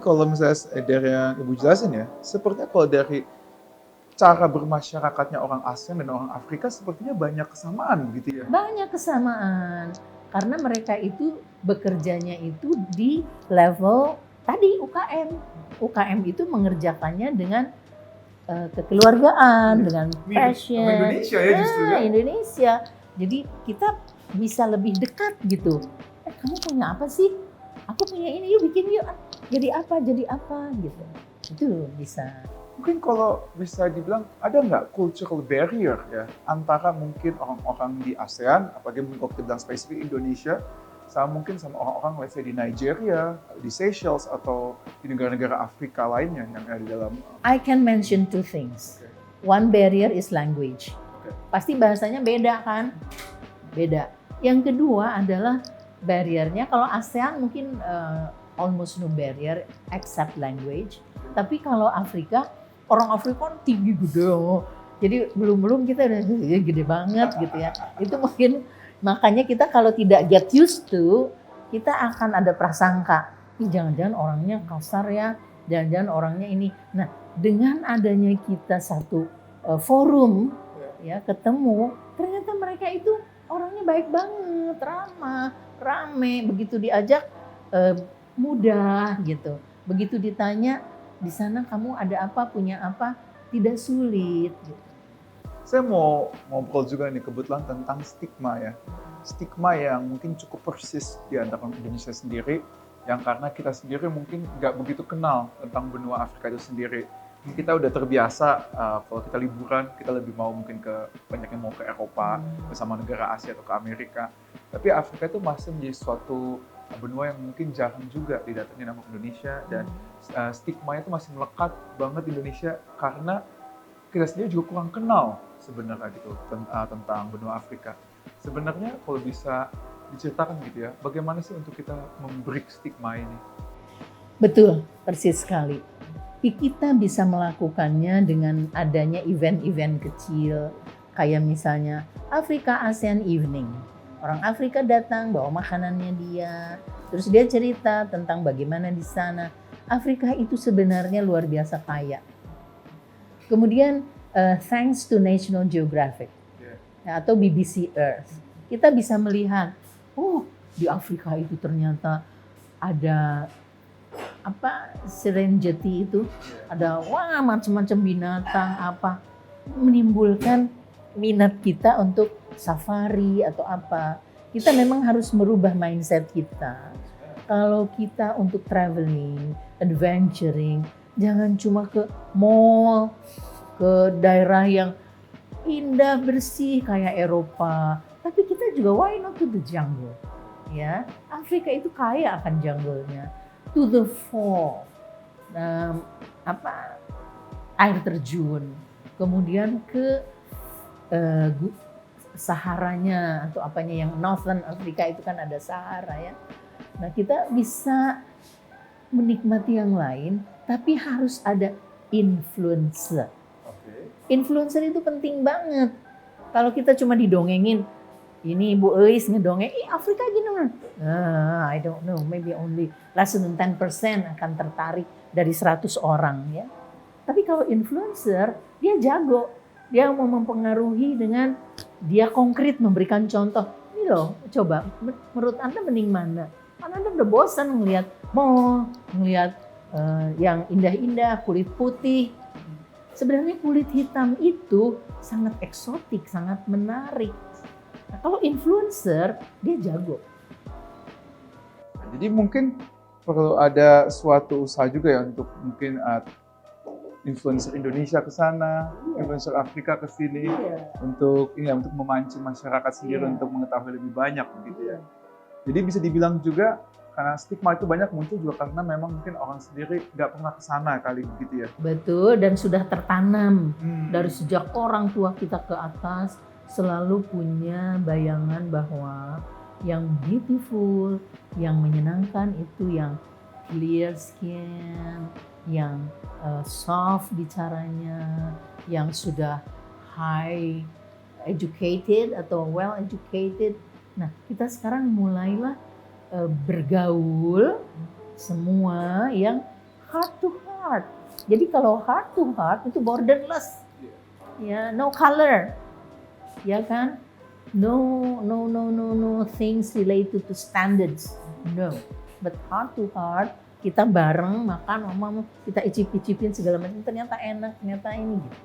kalau misalnya dari yang Ibu jelasin ya, sepertinya kalau dari cara bermasyarakatnya orang ASEAN dan orang Afrika sepertinya banyak kesamaan gitu ya? Banyak kesamaan, karena mereka itu bekerjanya itu di level tadi UKM. UKM itu mengerjakannya dengan kekeluargaan, dengan Mirip sama passion. Indonesia ya justru ya? Indonesia. Jadi kita bisa lebih dekat gitu. Kamu punya apa sih? Aku punya ini, yuk bikin yuk. Jadi apa gitu. Itu bisa. Mungkin kalau bisa dibilang ada nggak cultural barrier ya antara mungkin orang-orang di ASEAN, apalagi mungkin kalau kita bilang spesifik Indonesia, sama mungkin sama orang-orang let's say di Nigeria, di Seychelles atau di negara-negara Afrika lainnya yang ada di dalam. I can mention two things. Okay. One barrier is language. Okay. Pasti bahasanya beda kan? Beda. Yang kedua adalah barriernya, kalau ASEAN mungkin almost no barrier except language. Tapi kalau Afrika, orang Afrika kan tinggi gede. Jadi belum kita udah gede banget gitu ya. Itu mungkin makanya kita kalau tidak get used to, kita akan ada prasangka. Ih, jangan-jangan orangnya kasar ya, jangan-jangan orangnya ini. Nah, dengan adanya kita satu forum ya ketemu, ternyata mereka itu orangnya baik banget, ramah, rame, begitu diajak mudah gitu. Begitu ditanya, di sana kamu ada apa, punya apa, tidak sulit gitu. Saya mau ngobrol juga nih kebetulan tentang stigma ya. Stigma yang mungkin cukup persis di antara Indonesia sendiri, yang karena kita sendiri mungkin nggak begitu kenal tentang benua Afrika itu sendiri. Kita udah terbiasa kalau kita liburan, kita lebih mau mungkin banyak yang mau ke Eropa, bersama negara Asia atau ke Amerika. Tapi Afrika itu masih menjadi suatu benua yang mungkin jarang juga didatangi nama Indonesia, dan stigma itu masih melekat banget di Indonesia karena kita sendiri juga kurang kenal sebenarnya gitu tentang benua Afrika. Sebenarnya kalau bisa diceritakan gitu ya, bagaimana sih untuk kita membreak stigma ini? Betul, persis sekali. Kita bisa melakukannya dengan adanya event-event kecil, kayak misalnya Afrika ASEAN Evening. Orang Afrika datang bawa makanannya dia, terus dia cerita tentang bagaimana di sana. Afrika itu sebenarnya luar biasa kaya. Kemudian thanks to National Geographic atau BBC Earth, kita bisa melihat, oh di Afrika itu ternyata ada Serengeti itu, ada macam-macam binatang menimbulkan minat kita untuk safari atau apa. Kita memang harus merubah mindset kita. Kalau kita untuk traveling, adventuring, jangan cuma ke mall, ke daerah yang indah bersih kayak Eropa, tapi kita juga why not to the jungle, ya. Afrika itu kaya akan jungle-nya. To the fall, air terjun, kemudian ke Saharanya atau apanya yang Northern Africa itu kan ada Sahara ya. Nah, kita bisa menikmati yang lain, tapi harus ada influencer. Influencer itu penting banget. Kalau kita cuma didongengin, ini Bu Eis ngedongeng, Afrika gini. I don't know, maybe only less than 10% akan tertarik dari 100 orang ya. Tapi kalau influencer, dia jago. Dia mau mempengaruhi dengan dia konkret memberikan contoh. Ini loh, coba menurut Anda mending mana? Karena Anda udah bosan ngelihat mall, ngelihat yang indah-indah, kulit putih. Sebenarnya kulit hitam itu sangat eksotik, sangat menarik. Nah, kalau influencer, dia jago. Jadi mungkin perlu ada suatu usaha juga ya untuk mungkin influencer Indonesia ke sana, influencer Afrika ke sini, untuk memancing masyarakat sendiri untuk mengetahui lebih banyak begitu ya. Jadi bisa dibilang juga karena stigma itu banyak muncul juga karena memang mungkin orang sendiri nggak pernah ke sana kali begitu ya. Betul, dan sudah tertanam dari sejak orang tua kita ke atas selalu punya bayangan bahwa yang beautiful, yang menyenangkan itu yang clear skin, yang soft bicaranya, yang sudah high educated atau well educated. Nah, kita sekarang mulailah bergaul semua yang heart to heart. Jadi kalau heart to heart itu borderless, ya, no color, ya kan? No things related to standards, no. But heart to heart, kita bareng makan, mama kita icip-icipin segala macam, ternyata enak, ternyata ini gitu.